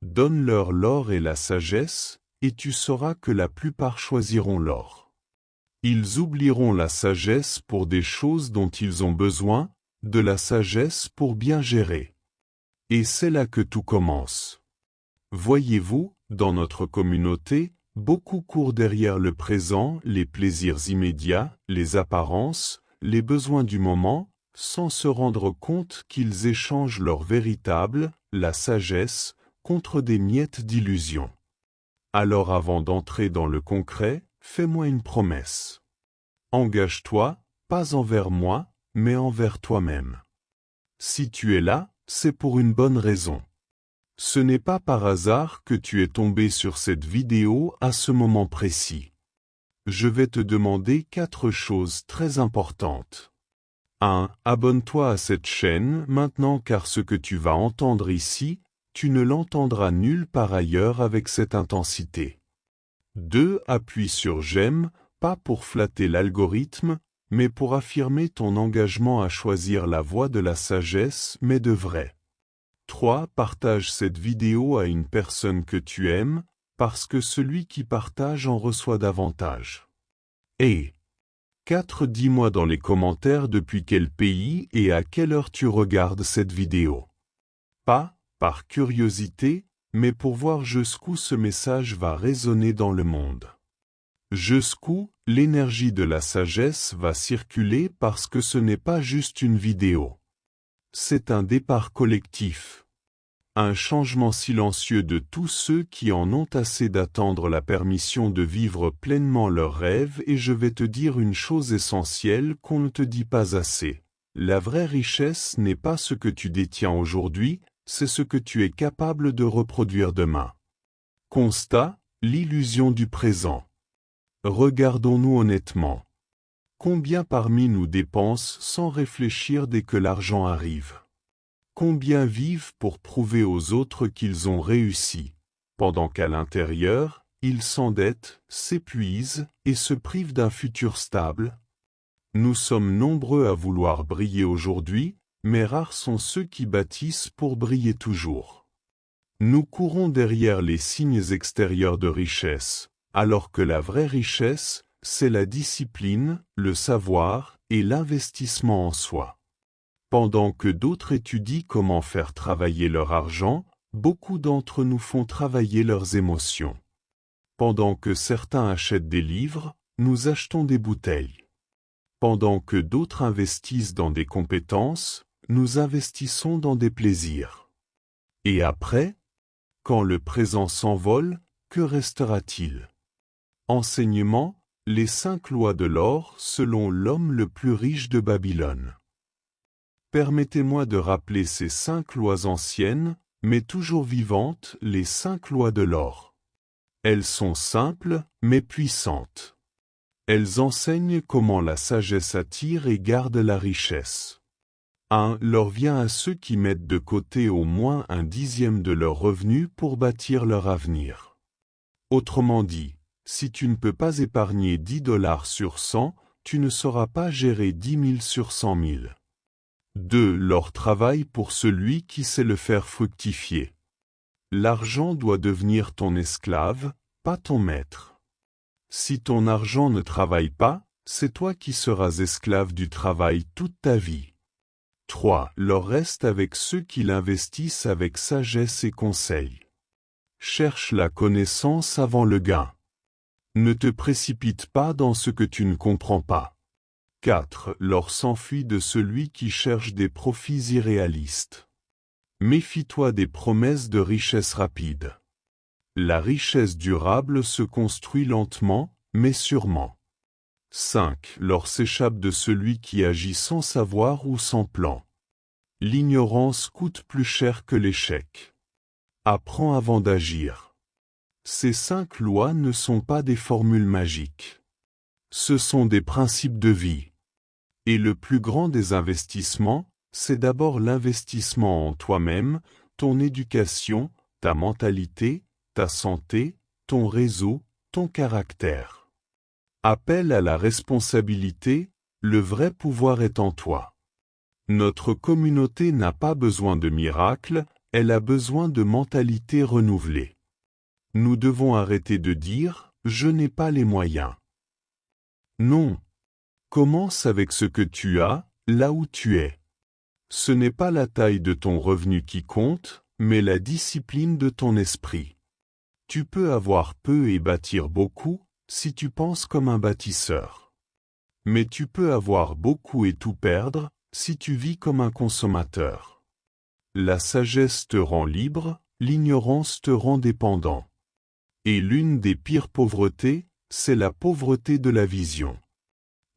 Donne-leur l'or et la sagesse, et tu sauras que la plupart choisiront l'or. Ils oublieront la sagesse pour des choses dont ils ont besoin, de la sagesse pour bien gérer. Et c'est là que tout commence. Voyez-vous, dans notre communauté, beaucoup courent derrière le présent, les plaisirs immédiats, les apparences, les besoins du moment, sans se rendre compte qu'ils échangent leur véritable, la sagesse, contre des miettes d'illusion. Alors avant d'entrer dans le concret, fais-moi une promesse. Engage-toi, pas envers moi, mais envers toi-même. Si tu es là, c'est pour une bonne raison. Ce n'est pas par hasard que tu es tombé sur cette vidéo à ce moment précis. Je vais te demander 4 choses très importantes. 1. Abonne-toi à cette chaîne maintenant car ce que tu vas entendre ici, tu ne l'entendras nulle part ailleurs avec cette intensité. 2. Appuie sur j'aime, pas pour flatter l'algorithme, mais pour affirmer ton engagement à choisir la voie de la sagesse mais de vrai. 3. Partage cette vidéo à une personne que tu aimes, parce que celui qui partage en reçoit davantage. Et 4. Dis-moi dans les commentaires depuis quel pays et à quelle heure tu regardes cette vidéo. Pas par curiosité, mais pour voir jusqu'où ce message va résonner dans le monde. Jusqu'où l'énergie de la sagesse va circuler parce que ce n'est pas juste une vidéo. C'est un départ collectif. Un changement silencieux de tous ceux qui en ont assez d'attendre la permission de vivre pleinement leurs rêves et je vais te dire une chose essentielle qu'on ne te dit pas assez. La vraie richesse n'est pas ce que tu détiens aujourd'hui, c'est ce que tu es capable de reproduire demain. Constat, l'illusion du présent. Regardons-nous honnêtement. Combien parmi nous dépensent sans réfléchir dès que l'argent arrive? Combien vivent pour prouver aux autres qu'ils ont réussi, pendant qu'à l'intérieur, ils s'endettent, s'épuisent et se privent d'un futur stable? Nous sommes nombreux à vouloir briller aujourd'hui, mais rares sont ceux qui bâtissent pour briller toujours. Nous courons derrière les signes extérieurs de richesse, alors que la vraie richesse, c'est la discipline, le savoir et l'investissement en soi. Pendant que d'autres étudient comment faire travailler leur argent, beaucoup d'entre nous font travailler leurs émotions. Pendant que certains achètent des livres, nous achetons des bouteilles. Pendant que d'autres investissent dans des compétences, nous investissons dans des plaisirs. Et après, quand le présent s'envole, que restera-t-il? Enseignement, les 5 lois de l'or selon l'homme le plus riche de Babylone. Permettez-moi de rappeler ces 5 lois anciennes, mais toujours vivantes, les 5 lois de l'or. Elles sont simples, mais puissantes. Elles enseignent comment la sagesse attire et garde la richesse. 1. L'or vient à ceux qui mettent de côté au moins 1/10 de leur revenu pour bâtir leur avenir. Autrement dit, si tu ne peux pas épargner $10 sur 100, tu ne sauras pas gérer 10 000 sur 100 000. 2. L'or travaille pour celui qui sait le faire fructifier. L'argent doit devenir ton esclave, pas ton maître. Si ton argent ne travaille pas, c'est toi qui seras esclave du travail toute ta vie. 3. L'or reste avec ceux qui l'investissent avec sagesse et conseil. Cherche la connaissance avant le gain. Ne te précipite pas dans ce que tu ne comprends pas. 4. L'or s'enfuit de celui qui cherche des profits irréalistes. Méfie-toi des promesses de richesse rapide. La richesse durable se construit lentement, mais sûrement. 5. L'or s'échappe de celui qui agit sans savoir ou sans plan. L'ignorance coûte plus cher que l'échec. Apprends avant d'agir. Ces 5 lois ne sont pas des formules magiques. Ce sont des principes de vie. Et le plus grand des investissements, c'est d'abord l'investissement en toi-même, ton éducation, ta mentalité, ta santé, ton réseau, ton caractère. Appel à la responsabilité, le vrai pouvoir est en toi. Notre communauté n'a pas besoin de miracles, Elle a besoin de mentalité renouvelée. Nous devons arrêter de dire « je n'ai pas les moyens ». Non. Commence avec ce que tu as, là où tu es. Ce n'est pas la taille de ton revenu qui compte, mais la discipline de ton esprit. Tu peux avoir peu et bâtir beaucoup, si tu penses comme un bâtisseur. Mais tu peux avoir beaucoup et tout perdre, si tu vis comme un consommateur. La sagesse te rend libre, l'ignorance te rend dépendant. Et l'une des pires pauvretés, c'est la pauvreté de la vision.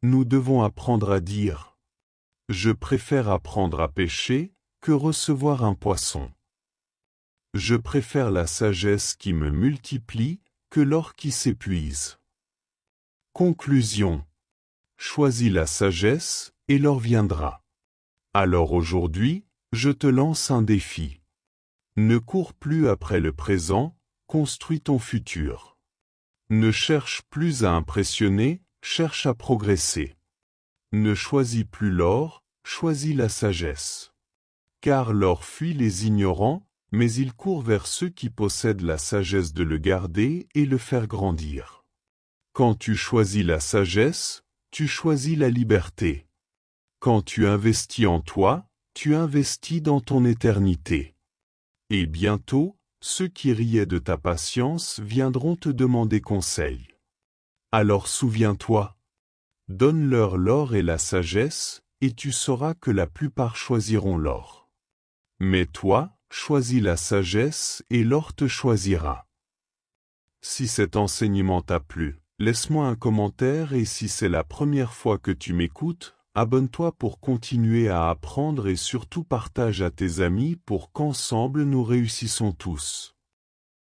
Nous devons apprendre à dire « Je préfère apprendre à pêcher que recevoir un poisson. Je préfère la sagesse qui me multiplie que l'or qui s'épuise. » Conclusion. Choisis la sagesse, et l'or viendra. Alors aujourd'hui, je te lance un défi. Ne cours plus après le présent, construis ton futur. Ne cherche plus à impressionner, cherche à progresser. Ne choisis plus l'or, choisis la sagesse. Car l'or fuit les ignorants, mais il court vers ceux qui possèdent la sagesse de le garder et le faire grandir. Quand tu choisis la sagesse, tu choisis la liberté. Quand tu investis en toi, tu investis dans ton éternité. Et bientôt, ceux qui riaient de ta patience viendront te demander conseil. Alors souviens-toi, donne-leur l'or et la sagesse, et tu sauras que la plupart choisiront l'or. Mais toi, choisis la sagesse et l'or te choisira. Si cet enseignement t'a plu, laisse-moi un commentaire et si c'est la première fois que tu m'écoutes, abonne-toi pour continuer à apprendre et surtout partage à tes amis pour qu'ensemble nous réussissons tous.